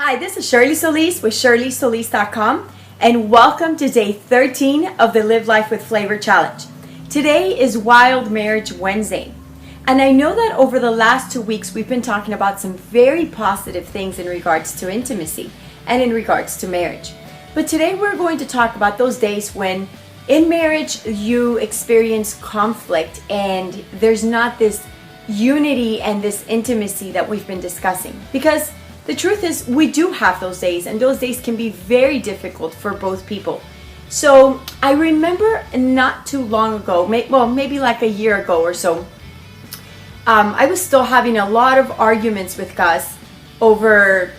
Hi, this is Shirley Solis with ShirleySolis.com, and welcome to day 13 of the Live Life with Flavor Challenge. Today is Wild Marriage Wednesday, and I know that over the last 2 weeks we've been talking about some very positive things in regards to intimacy and in regards to marriage. But today we're going to talk about those days when in marriage you experience conflict and there's not this unity and this intimacy that we've been discussing. Because the truth is, we do have those days, and those days can be very difficult for both people. So I remember not too long ago, maybe like a year ago or so, I was still having a lot of arguments with Gus over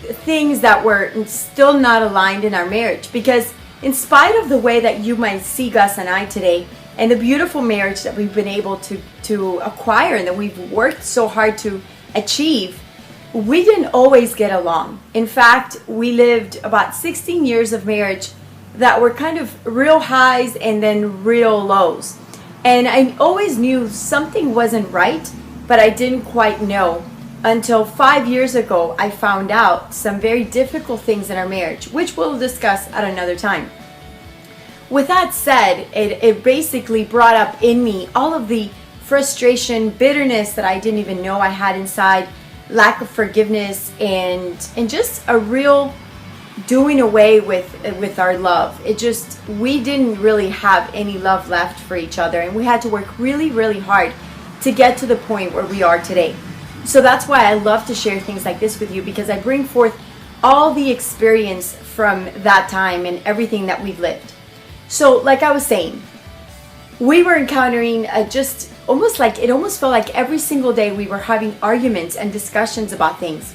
things that were still not aligned in our marriage. Because in spite of the way that you might see Gus and I today, and the beautiful marriage that we've been able to acquire and that we've worked so hard to achieve, we didn't always get along. In fact, we lived about 16 years of marriage that were kind of real highs and then real lows. And I always knew something wasn't right, but I didn't quite know until 5 years ago I found out some very difficult things in our marriage, which we'll discuss at another time. With that said, it basically brought up in me all of the frustration, bitterness that I didn't even know I had inside, lack of forgiveness, and just a real doing away with our love. We didn't really have any love left for each other, and we had to work really, really hard to get to the point where we are today. So that's why I love to share things like this with you, because I bring forth all the experience from that time and everything that we've lived. So like I was saying, we were encountering almost felt like every single day we were having arguments and discussions about things.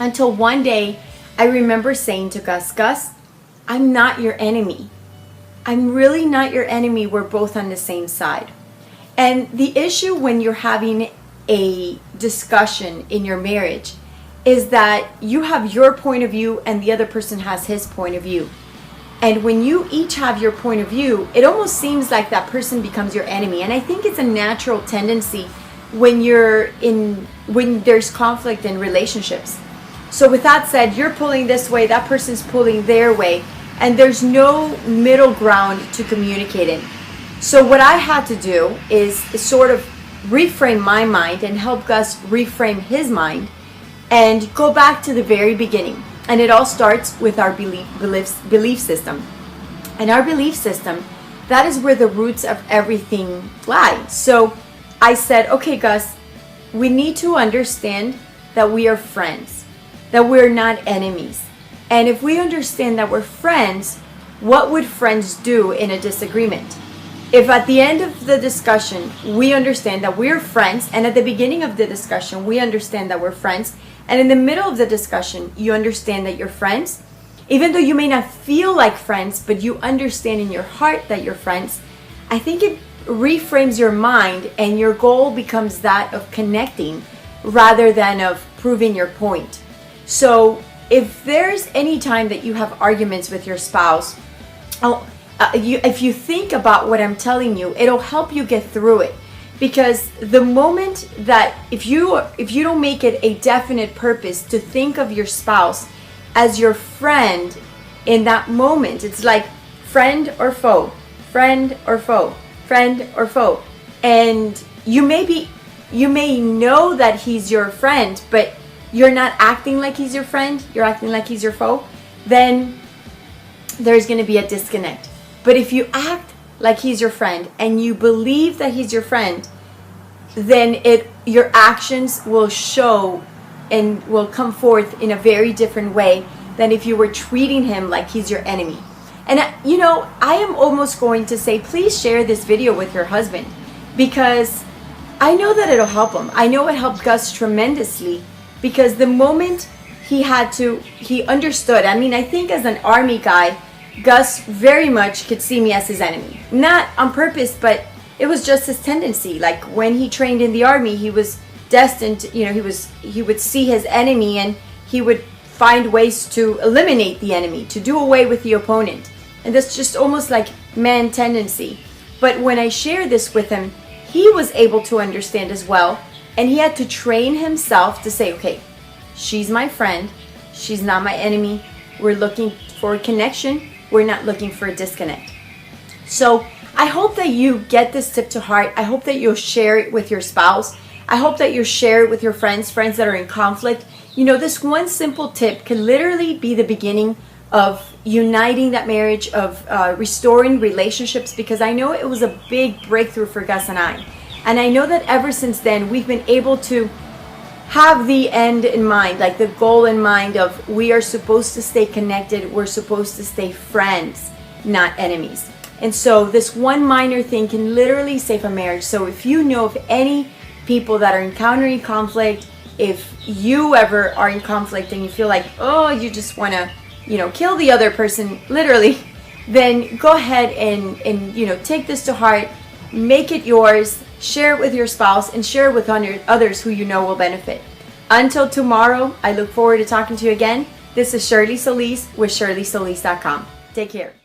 Until one day, I remember saying to Gus, I'm not your enemy. I'm really not your enemy. We're both on the same side. And the issue when you're having a discussion in your marriage is that you have your point of view and the other person has his point of view. And when you each have your point of view, it almost seems like that person becomes your enemy. And I think it's a natural tendency when there's conflict in relationships. So with that said, you're pulling this way, that person's pulling their way, and there's no middle ground to communicate in. So what I had to do is sort of reframe my mind and help Gus reframe his mind and go back to the very beginning. And it all starts with our belief system. And our belief system, that is where the roots of everything lie. So I said, okay, Gus, we need to understand that we are friends, that we're not enemies. And if we understand that we're friends, what would friends do in a disagreement? If at the end of the discussion, we understand that we're friends, and at the beginning of the discussion, we understand that we're friends, and in the middle of the discussion, you understand that you're friends, even though you may not feel like friends, but you understand in your heart that you're friends, I think it reframes your mind and your goal becomes that of connecting rather than of proving your point. So if there's any time that you have arguments with your spouse, if you think about what I'm telling you, it'll help you get through it. Because the moment that if you don't make it a definite purpose to think of your spouse as your friend in that moment, it's like friend or foe, friend or foe, friend or foe. And you may know that he's your friend, but you're not acting like he's your friend, you're acting like he's your foe, then there's going to be a disconnect. But if you act like he's your friend and you believe that he's your friend, then your actions will show and will come forth in a very different way than if you were treating him like he's your enemy. And I am almost going to say, please share this video with your husband, because I know that it'll help him. I know it helped Gus tremendously, because the moment he understood. I mean, I think as an army guy, Gus very much could see me as his enemy. Not on purpose, but it was just his tendency. Like when he trained in the army, he was destined, he would see his enemy and he would find ways to eliminate the enemy, to do away with the opponent. And that's just almost like man tendency. But when I shared this with him, he was able to understand as well. And he had to train himself to say, okay, She's my friend. She's not my enemy. We're looking for a connection. We're not looking for a disconnect. So I hope that you get this tip to heart. I hope that you'll share it with your spouse. I hope that you'll share it with your friends that are in conflict. You know, this one simple tip can literally be the beginning of uniting that marriage, of restoring relationships, because I know it was a big breakthrough for Gus and I. And I know that ever since then, we've been able to have the end in mind, like the goal in mind of we are supposed to stay connected. We're supposed to stay friends, not enemies. And so this one minor thing can literally save a marriage. So if you know of any people that are encountering conflict, if you ever are in conflict and you feel like, oh, you just want to, kill the other person, literally, then go ahead and take this to heart, make it yours, share it with your spouse, and share it with others who you know will benefit. Until tomorrow, I look forward to talking to you again. This is Shirley Solis with ShirleySolis.com. Take care.